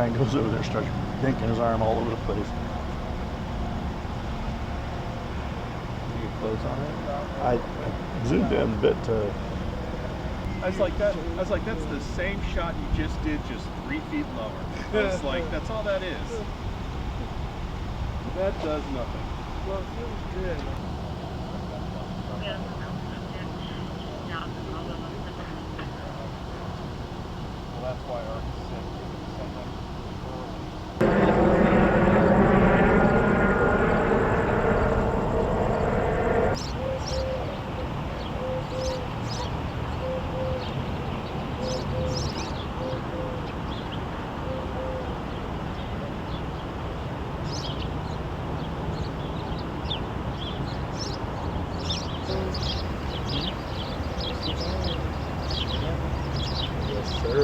guy and goes over there, starts yanking his arm all over the place. You get close on it? I zoomed in a bit. I was like, that's the same shot you just did, just 3 feet lower. I was like, that's all that is. That does nothing. Well, it feels good. Well, that's why our said something early. Yes, sir.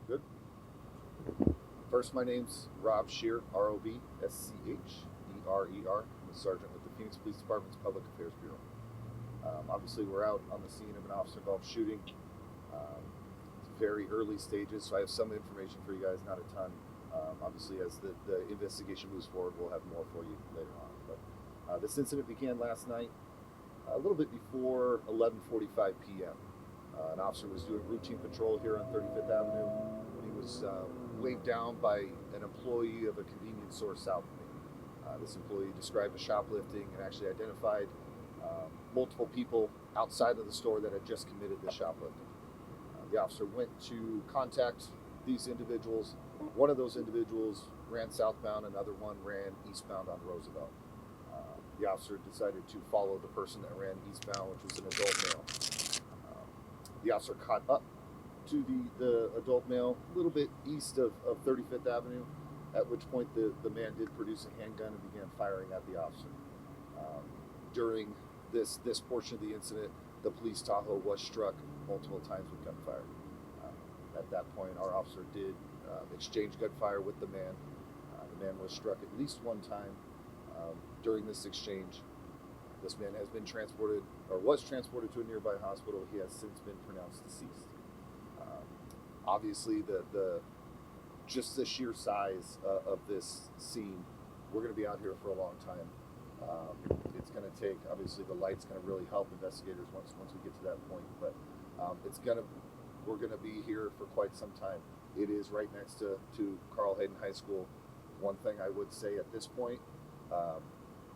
Good. First, my name's Rob Scheer, R-O-B-S-C-H-E-R-E-R. I'm a sergeant with the Phoenix Police Department's Public Affairs Bureau. Obviously, we're out on the scene of an officer-involved shooting. It's very early stages, so I have some information for you guys, not a ton. Obviously, as the investigation moves forward, we'll have more for you later on. But this incident began last night, a little bit before 11:45 p.m. An officer was doing routine patrol here on 35th Avenue when he was waved down by an employee of a convenience store south of me. This employee described a shoplifting and actually identified multiple people outside of the store that had just committed the shoplifting. The officer went to contact these individuals. One of those individuals ran southbound, another one ran eastbound on Roosevelt. The officer decided to follow the person that ran eastbound, which was an adult male. The officer caught up to the adult male a little bit east of 35th Avenue, at which point the man did produce a handgun and began firing at the officer. During this portion of the incident, the police Tahoe was struck multiple times with gunfire. At that point, our officer did exchange gunfire with the man. The man was struck at least one time during this exchange. This man has been transported, or was transported to a nearby hospital. He has since been pronounced deceased. Obviously, just the sheer size of this scene, we're going to be out here for a long time. It's going to take, obviously, the light's going to really help investigators once we get to that point. But we're going to be here for quite some time. It is right next to Carl Hayden High School. One thing I would say at this point.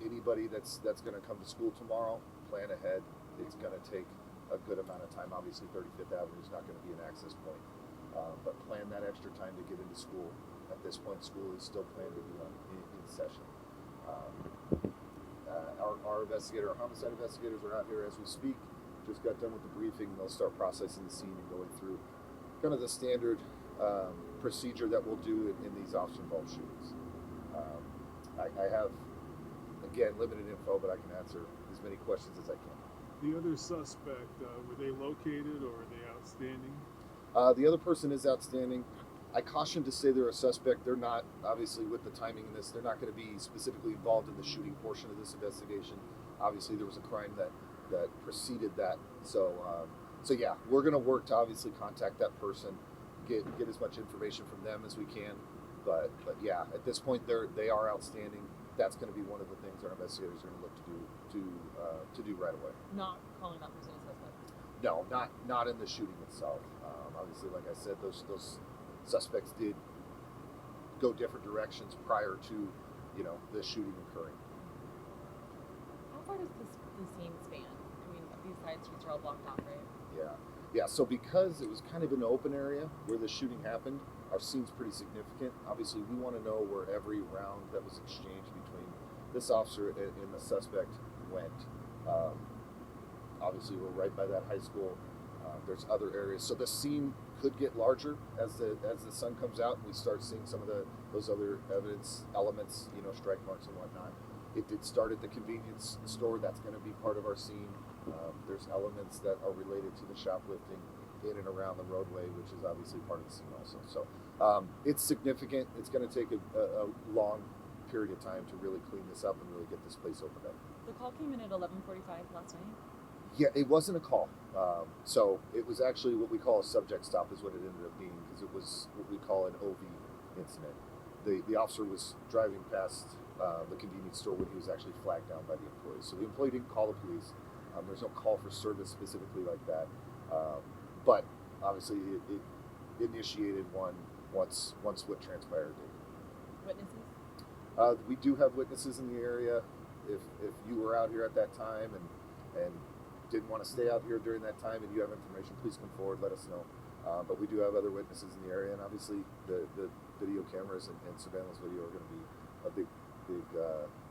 Anybody that's going to come to school tomorrow, plan ahead. It's going to take a good amount of time. Obviously, 35th Avenue is not going to be an access point, but plan that extra time to get into school. At this point, school is still planned to be in session. Our homicide investigators are out here as we speak. Just got done with the briefing. They'll start processing the scene and going through kind of the standard procedure that we'll do in these officer-involved shootings. I have, again, limited info, but I can answer as many questions as I can. The other suspect, were they located or are they outstanding? The other person is outstanding. I caution to say they're a suspect. They're not, obviously, with the timing in this, they're not going to be specifically involved in the shooting portion of this investigation. Obviously, there was a crime that preceded that, so So yeah, we're gonna work to obviously contact that person, get as much information from them as we can. But yeah, at this point they are outstanding. That's going to be one of the things our investigators are going to look to do right away. Not calling that person a suspect. No, not in the shooting itself. Obviously, like I said, those suspects did go different directions prior to the shooting occurring. How far does the scene span? I mean, these side streets are all blocked off, right? Yeah. So because it was kind of an open area where the shooting happened, our scene's pretty significant. Obviously, we want to know where every round that was exchanged between this officer and the suspect went. Obviously, we're right by that high school. There's other areas, so the scene could get larger as the sun comes out and we start seeing some of those other evidence elements, strike marks and whatnot. It did start at the convenience store. That's going to be part of our scene. There's elements that are related to the shoplifting in and around the roadway, which is obviously part of the scene also. So it's significant. It's going to take a long period of time to really clean this up and really get this place opened up. The call came in at 11:45 last night. Yeah, it wasn't a call. So it was actually what we call a subject stop is what it ended up being, because it was what we call an OV incident. The officer was driving past the convenience store when he was actually flagged down by the employees. So the employee didn't call the police. There's no call for service specifically like that. But obviously it initiated one once what transpired did. Witnesses? We do have witnesses in the area. If you were out here at that time and didn't want to stay out here during that time and you have information, please come forward, let us know. But we do have other witnesses in the area, and obviously the video cameras and surveillance video are going to be a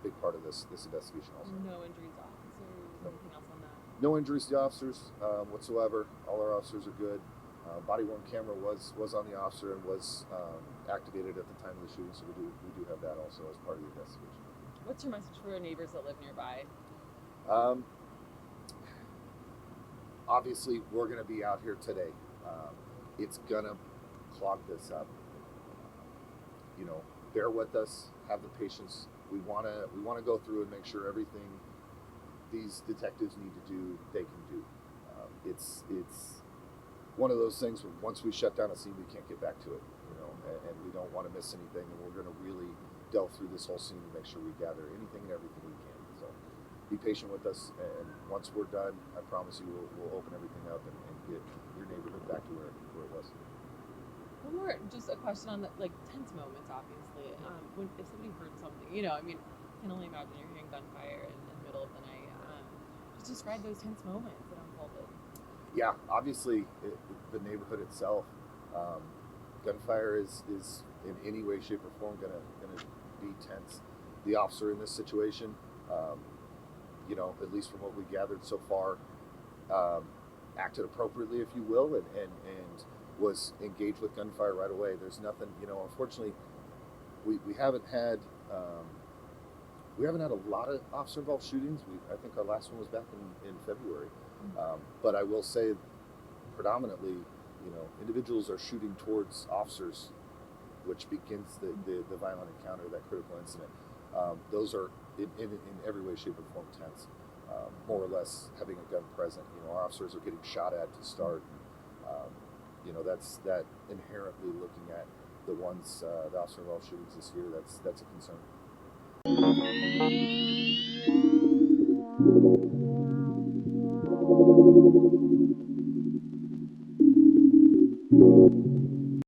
big part of this investigation also. No injuries to officers, anything else on that? No injuries to officers whatsoever. All our officers are good. Body-worn camera was on the officer and was activated at the time of the shooting, so we do have that also as part of the investigation. What's your message for neighbors that live nearby? Obviously, we're going to be out here today. It's going to clog this up. Bear with us. Have the patience. We want to go through and make sure everything these detectives need to do, they can do. It's one of those things where once we shut down a scene, we can't get back to it. And we don't want to miss anything. And we're going to really delve through this whole scene and make sure we gather anything and everything we can. So be patient with us, and once we're done, I promise you we'll open everything up and get your neighborhood back to where it was. One more, just a question on the tense moments. Obviously, when if somebody heard something, I mean, I can only imagine you're hearing gunfire in the middle of the night. Just describe those tense moments that unfolded. Yeah, obviously the neighborhood itself, gunfire is in any way, shape, or form gonna be tense. The officer in this situation, at least from what we gathered so far, acted appropriately, if you will, and was engaged with gunfire right away. There's nothing, unfortunately, we haven't had a lot of officer involved shootings. I think our last one was back in February. But I will say, predominantly, individuals are shooting towards officers, which begins the violent encounter, that critical incident. Those are in every way, shape, or form tense. More or less having a gun present. Our officers are getting shot at to start. That's that inherently looking at the ones, the officer involved shootings this year. That's a concern.